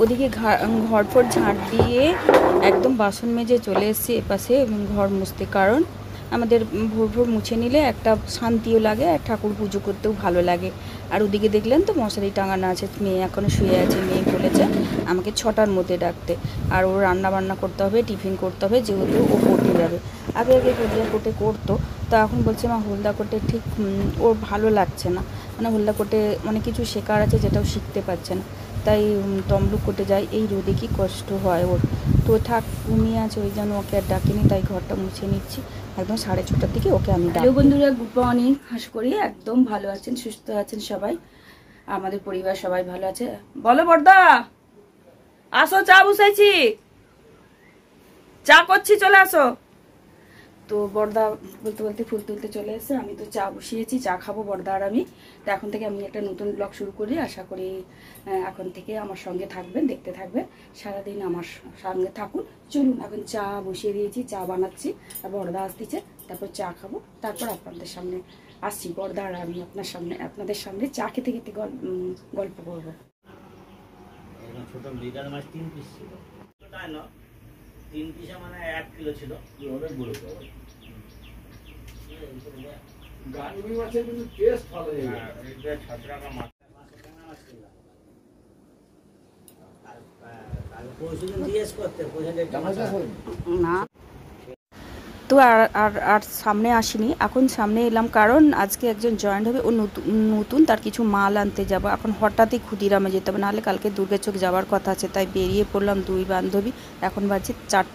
ওদিকে ঘরফর ঝাঁট দিয়ে একদম বাসন মেজে চলে এসেছি এপাশে ঘর মুছতে, কারণ আমাদের ভোর ভোর মুছে নিলে একটা শান্তিও লাগে আর ঠাকুর পুজো করতেও ভালো লাগে। আর ওদিকে দেখলেন তো মশারি টাঙানো আছে, মেয়ে এখনও শুয়ে আছে। মেয়ে বলেছে আমাকে 6টার মধ্যে ডাকতে, আর ওর রান্না বান্না করতে হবে, টিফিন করতে হবে, যেহেতু ও পড়তে যাবে। আগে হলদা কোটে করতো, তো এখন বলছে মা হলদা কোটে ঠিক ওর ভালো লাগছে না, মানে হলদা কোটে অনেক কিছু শেখার আছে যেটাও শিখতে পারছে না, তাই তমলুক কোটে যায়। এই রোদে কি কষ্ট হয় ওর, তো থাক ঘুমিয়ে আছে, ওই জন্য ওকে আর ডাকিনি, তাই ঘরটা মুছে নিচ্ছি। একদম 6:30টার দিকে ওকে আমি ডাকি। হ্যালো বন্ধুরা, গুড মর্নিং। আশা করি একদম ভালো আছেন, সুস্থ আছেন সবাই, আমাদের পরিবার সবাই ভালো আছে। বলো বর্দা, আসো, চা বসাইছি, চা করছি, চলে আসো। তো বর্দা বলতে বলতে ফুল তুলতে চলে এসে, আমি তো চা বসিয়েছি, চা খাবো বর্দা আর আমি। তো এখন থেকে আমি একটা নতুন ব্লগ শুরু করি, আশা করি এখন থেকে আমার সঙ্গে থাকবেন, দেখতে থাকবেন, সারাদিন আমার সঙ্গে থাকুন। চলুন, এখন চা বসিয়ে দিয়েছি, চা বানাচ্ছি, আর বর্দা আসতেছে, তারপর চা খাবো, তারপর আপনাদের সামনে আসছি। বর্দা আর আমি আপনাদের সামনে চা খেতে খেতে গল্প করবো। ছোট লিটার মাছ 3 পিস ছিল, তাই না? 3 পিসে মানে 1 কিলো ছিল। অনেক বড় তো গাড়ি মাছের কিন্তু টেস্ট ভালো। এটা 6 টাকা মাছ ছিল। আর পরশুদিন জিজ্ঞেস করতে না, তো আর সামনে আসিনি, এখন সামনে এলাম, কারণ আজকে একজন জয়েন্ট হবে, ও নতুন, তার কিছু মাল আনতে যাব। এখন হঠাৎই ক্ষুদিরামে যেতে হবে, নাহলে কালকে দুর্গাচক যাওয়ার কথা আছে, তাই বেরিয়ে পড়লাম 2 বান্ধবী। এখন বাজে 4,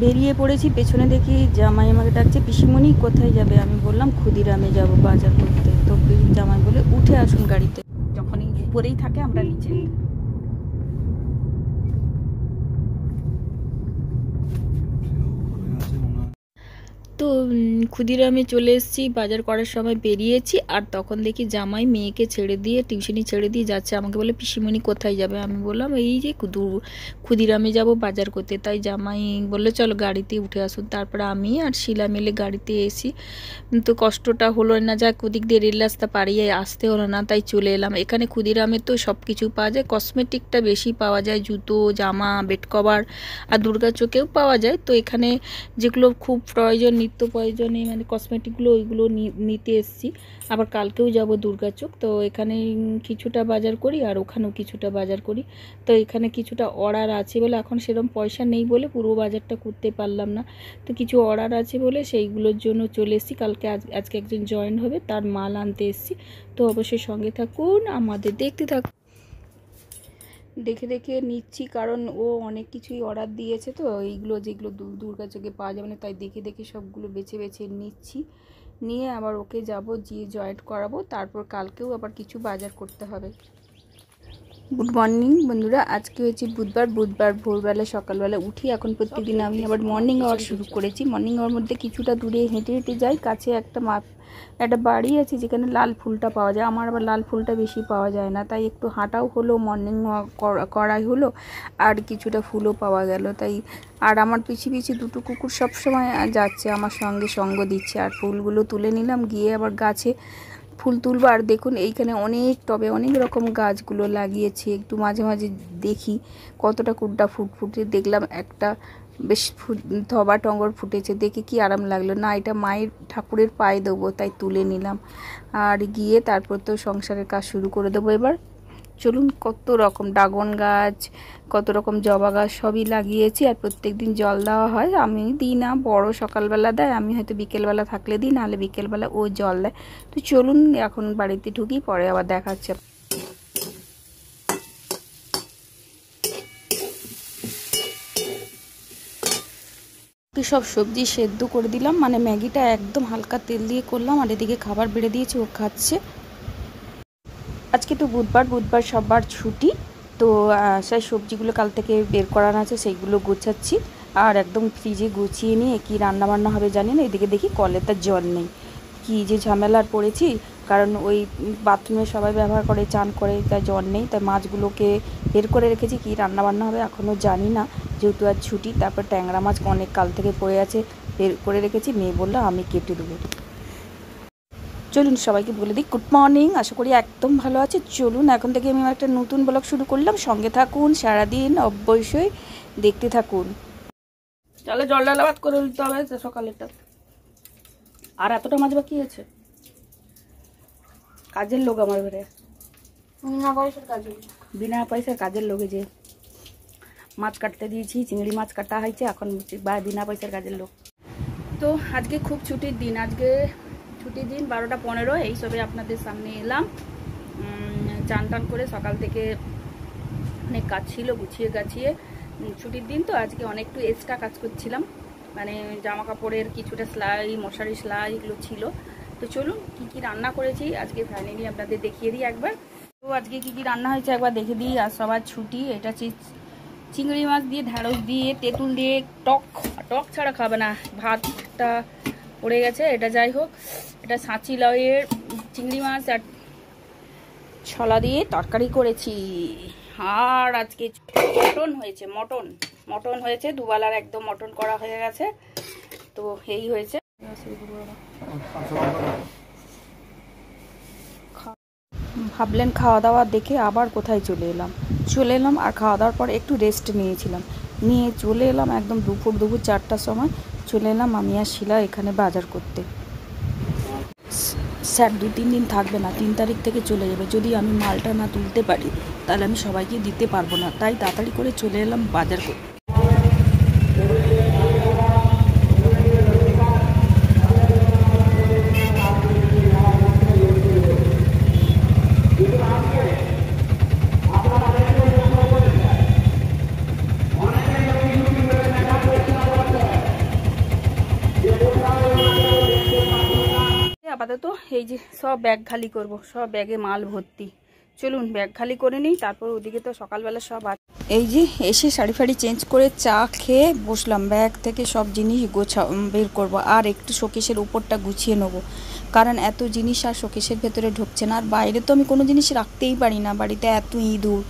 বেরিয়ে পড়েছি। পেছনে দেখি জামাই আমাকে ডাকছে, পিসিমণি কোথায় যাবে? আমি বললাম ক্ষুদিরামে যাব বাজার করতে। তো জামাই বলে উঠে আসুন গাড়িতে, যখনই উপরেই থাকে আমরা নিচে। তো ক্ষুদিরামে চলে এসেছি, বাজার করার সময় বেরিয়েছি, আর তখন দেখি জামাই মেয়েকে ছেড়ে দিয়ে, টিউশনি ছেড়ে দিয়ে যাচ্ছে। আমাকে বলে পিসিমণি কোথায় যাবে? আমি বললাম এই যে ক্ষুদিরামে যাব বাজার করতে। তাই জামাই বললো চলো গাড়িতে উঠে আসুন। তারপরে আমি আর শিলা মিলে গাড়িতে এসি, তো কষ্টটা হলো না, যাক ওদিক দিয়ে রেল রাস্তা পাড়িয়ে আসতে হলো না, তাই চলে এলাম। এখানে ক্ষুদিরামে তো সব কিছু পাওয়া যায়, কসমেটিকটা বেশি পাওয়া যায়, জুতো, জামা, বেড কভার, আর দুর্গাচকেও পাওয়া যায়। তো এখানে যেগুলো খুব প্রয়োজন, নিত্য প্রয়োজনে মানে কসমেটিকগুলো, ওইগুলো নিতে এসেছি। আবার কালকেও যাব দুর্গাচক, তো এখানে কিছুটা বাজার করি আর ওখানেও কিছুটা বাজার করি। তো এখানে কিছুটা অর্ডার আছে বলে, এখন সেরকম পয়সা নেই বলে পুরো বাজারটা করতে পারলাম না, তো কিছু অর্ডার আছে বলে সেইগুলোর জন্য চলে এসেছি। কালকে আজকে একজন জয়েন হবে, তার মাল আনতে এসেছি। তো অবশ্যই সঙ্গে থাকুন, আমাদের দেখতে থাকুন, দেখে দেখে নিচ্ছি, কারণ ও অনেক কিছুই অর্ডার দিয়েছে। তো এইগুলো যেগুলো দুর্গাচকে পাওয়া যাবে না, তাই দেখে দেখে সবগুলো বেছে বেছে নিচ্ছি, নিয়ে আবার ওকে যাব গিয়ে জয়েন্ট করাবো। তারপর কালকেও আবার কিছু বাজার করতে হবে। গুড মর্নিং বন্ধুরা, আজকে হচ্ছে বুধবার ভোরবেলা সকালবেলা উঠি। এখন প্রত্যেকদিন আমি আবার মর্নিং ওয়াক শুরু করেছি। মর্নিং ওয়ার মধ্যে কিছুটা দূরে হেঁটে হেঁটে যাই, কাছে একটা বাড়ি আছে যেখানে লাল ফুলটা পাওয়া যায়। আমার আবার লাল ফুলটা বেশি পাওয়া যায় না, তাই একটু হাঁটাও হলো, মর্নিং ওয়াক করাই হলো, আর কিছুটা ফুলও পাওয়া গেল। তাই আর আমার পিছিয়ে দুটো কুকুর সবসময় যাচ্ছে, আমার সঙ্গে সঙ্গ দিচ্ছে। আর ফুলগুলো তুলে নিলাম, গিয়ে আবার গাছে ফুল তুলবো। আর দেখুন এইখানে অনেক টবে অনেক রকম গাছগুলো লাগিয়েছে, একটু মাঝে মাঝে দেখি কতটা কুড়টা ফুটে। দেখলাম একটা বেশ ধবা টগর ফুটেছে, দেখে কি আরাম লাগলো, না এটা মায়ের ঠাকুরের পায়ে দেবো, তাই তুলে নিলাম। আর গিয়ে তারপর তো সংসারের কাজ শুরু করে দেবো এবার। চলুন, কত রকম ড্রাগন গাছ, কত রকম জবা গাছ সবই লাগিয়েছি। আর প্রত্যেক দিন জল দেওয়া হয়, আমি দিই না, বড় সকালবেলা দেয়, আমি হয়তো বিকেলবেলা থাকলে দিই, নাহলে বিকেলবেলা ও জল দেয়। তো চলুন এখন বাড়িতে ঢুকি, পরে আবার দেখাচ্ছে। সব সবজি সেদ্ধ করে দিলাম, মানে ম্যাগিটা একদম হালকা তেল দিয়ে করলাম, আর এদিকে খাবার বেড়ে দিয়েছি, ও খাচ্ছে। আজকে তো বুধবার সবার ছুটি, তো সেই সবজিগুলো কাল থেকে বের করানো আছে, সেইগুলো গোছাচ্ছি। আর একদম ফ্রিজে গুছিয়ে নিয়ে কী রান্নাবান্না হবে জানি না। এদিকে দেখি কলে তার জল নেই, কী যে ঝামেলার পড়েছি, কারণ ওই বাথরুমে সবাই ব্যবহার করে, চান করে, তাই জল নেই। তাই মাছগুলোকে বের করে রেখেছি, কী রান্নাবান্না হবে এখনও জানি না, যেহেতু আর ছুটি। তারপর ট্যাংরা মাছ অনেক কাল থেকে পড়ে আছে, বের করে রেখেছি, মেয়ে বললো আমি কেটে দেবো। চলুন সবাইকে বলে দিই গুড মর্নিং, আশা করি একদম ভালো আছে। চলুন এখন থেকে আমি একটা নতুন ব্লগ শুরু করলাম, সঙ্গে থাকুন, সারাদিন অবশ্যই দেখতে থাকুন। তাহলে জল ডালা ভাত করে নিতে হবে সকালেরটা। আর এতটা মাছ বাকি আছে, কাজের লোক আমার ঘরে, বিনা পয়সার কাজের লোকে যে মাছ কাটতে দিয়েছি, চিংড়ি মাছ কাটা হয়েছে এখন, বিনা পয়সার কাজের লোক। তো আজকে খুব ছুটির দিন, আজকে ছুটির দিন 12টা 15 এইসবে আপনাদের সামনে এলাম। চান টান করে সকাল থেকে অনেক কাজ ছিল, গুছিয়ে গাছিয়ে, ছুটির দিন তো আজকে অনেকটু এক্সট্রা কাজ করছিলাম, মানে জামা কাপড়ের কিছুটা সেলাই, মশারি সেলাই এগুলো ছিল। তো চলুন কি কি রান্না করেছি আজকে ফাইনালি আপনাদের দেখিয়ে দিই একবার। তো আজকে কি কি রান্না হয়েছে একবার দেখে দিই। আর সবার ছুটি, এটা চিংড়ি মাছ দিয়ে, ঢ্যাঁড়স দিয়ে, তেঁতুল দিয়ে, টক ছাড়া খাবে না, ভাতটা পড়ে গেছে। এটা যাই হোক, এটা সাঁচি লাউয়ের চিংড়ি মাছ আর ছলা দিয়ে তরকারি করেছি। আর আজকে মটন হয়েছে, মটন হয়েছে, দুবেলার একদম মটন করা হয়ে গেছে। তো এই হয়েছে। ভাবলেন খাওয়া দাওয়া দেখে আবার কোথায় চলে এলাম আর খাওয়া দাওয়ার পর একটু রেস্ট নিয়েছিলাম, নিয়ে চলে এলাম একদম দুপুর 4টার সময় চলে এলাম আমি আর শিলা এখানে বাজার করতে। স্যার 2-3 দিন থাকবে না, 3 তারিখ থেকে চলে যাবে। যদি আমি মালটা না তুলতে পারি তাহলে আমি সবাইকে দিতে পারবো না, তাই তাড়াতাড়ি করে চলে এলাম বাজার করতে। আপাতত এই যে সব ব্যাগ খালি করব, সব ব্যাগে মাল ভর্তি। চলুন ব্যাগ খালি করে নিই, তারপর ওদিকে তো সকালবেলা সব আছে। এই যে এসে শাড়ি ফাড়ি চেঞ্জ করে চা খেয়ে বসলাম, ব্যাগ থেকে সব জিনিস বের করব আর একটু শোকেসের উপরটা গুছিয়ে নেবো, কারণ এত জিনিস আর শোকেসের ভেতরে ঢুকছে না। আর বাইরে তো আমি কোনো জিনিস রাখতেই পারি না, বাড়িতে এত ইঁদুর,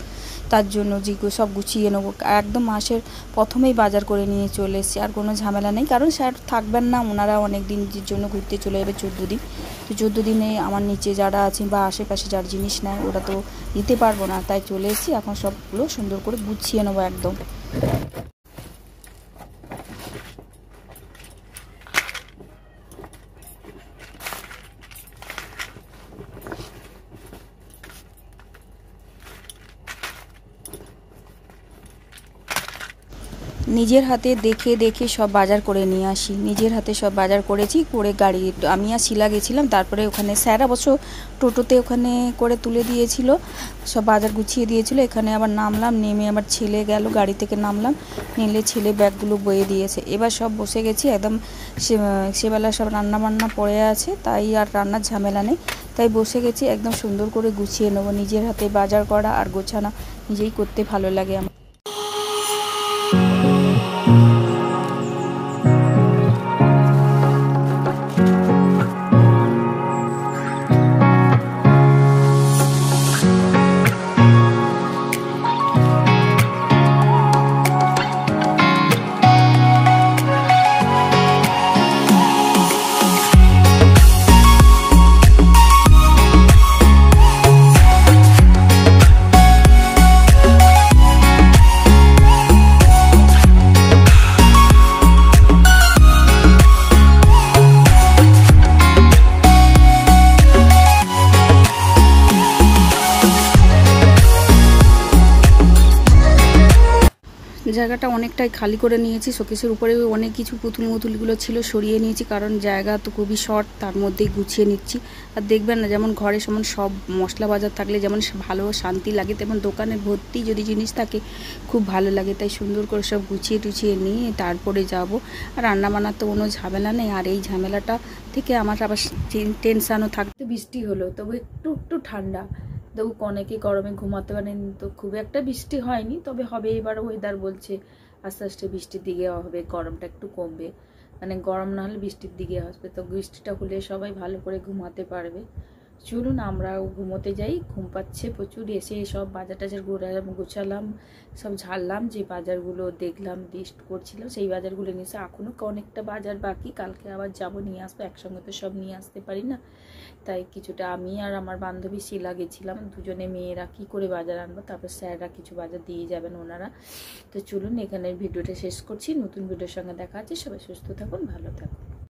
তার জন্য সব গুছিয়ে নেবো। একদম মাসের প্রথমেই বাজার করে নিয়ে চলে এসেছি, আর কোনো ঝামেলা নেই, কারণ স্যার থাকবেন না, ওনারা অনেক দিনের জন্য ঘুরতে চলে যাবে, 14 দিন। তো 14 দিনে আমার নিচে যারা আছে বা আশেপাশে যার জিনিস নেয় ওরা তো দিতে পারবো না, তাই চলে এসেছি। এখন সবগুলো সুন্দর করে গুছিয়ে নেবো একদম। নিজের হাতে দেখে সব বাজার করে নিয়ে আসি, নিজের হাতে সব বাজার করেছি, করে গাড়ি আমি আর শিলা গেছিলাম। তারপরে ওখানে স্যার অবশ্য টোটোতে ওখানে করে তুলে দিয়েছিল, সব বাজার গুছিয়ে দিয়েছিল। এখানে আবার নামলাম, নেমে আবার ছেলে গেল, গাড়ি থেকে নামলাম, নিলে ছেলে ব্যাগগুলো বয়ে দিয়েছে। এবার সব বসে গেছি একদম, সেবেলা সব রান্না বান্না পড়ে আছে, তাই আর রান্নার ঝামেলা নেই, তাই বসে গেছি একদম সুন্দর করে গুছিয়ে নেবো। নিজের হাতে বাজার করা আর গোছানো নিজেই করতে ভালো লাগে আমার। জায়গাটা অনেকটাই খালি করে নিয়েছি, শোকেসের উপরে অনেক কিছু পুতুলগুলো ছিল সরিয়ে নিয়েছি, কারণ জায়গা তো খুবই শর্ট, তার মধ্যেই গুছিয়ে নিচ্ছি। আর দেখবেন না, যেমন ঘরে যেমন সব মশলা বাজার থাকলে যেমন ভালো শান্তি লাগে, তেমন দোকানে ভর্তি যদি জিনিস থাকে খুব ভালো লাগে। তাই সুন্দর করে সব গুছিয়ে টুছিয়ে নিয়ে তারপরে যাব। আর রান্না বান্নার তো কোনো ঝামেলা নেই, আর এই ঝামেলাটা থেকে আমার আবার টেনশানও থাকতে। বৃষ্টি হলো তবে একটু ঠান্ডা, তবু অনেকে গরমে ঘুমাতে পারেন, তো খুব একটা বৃষ্টি হয়নি, তবে হবে। এবার ওয়েদার বলছে আস্তে আস্তে বৃষ্টির দিকে হবে, গরমটা একটু কমবে, মানে গরম না হলে বৃষ্টির দিকে আসবে। তো বৃষ্টিটা হলে সবাই ভালো করে ঘুমাতে পারবে। চলুন আমরাও ঘুমোতে যাই, ঘুম পাচ্ছে প্রচুর। এসে সব বাজার টাজার গোছালাম, সব ঝাড়লাম, যে বাজারগুলো দেখলাম লিস্ট করছিলাম সেই বাজারগুলো নিয়ে এসে এখনও অনেকটা বাজার বাকি, কালকে আবার যাব নিয়ে আসবো, একসঙ্গে তো সব নিয়ে আসতে পারি না। তাই কিছুটা আমি আর আমার বান্ধবী শিলা গেছিলাম, দুজনে মেয়েরা কি করে বাজার আনবো, তারপর স্যাররা কিছু বাজার দিয়ে যাবেন ওনারা। তো চলুন এখানে ভিডিওটা শেষ করছি, নতুন ভিডিওর সঙ্গে দেখা আছে। সবাই সুস্থ থাকুন, ভালো থাকুন।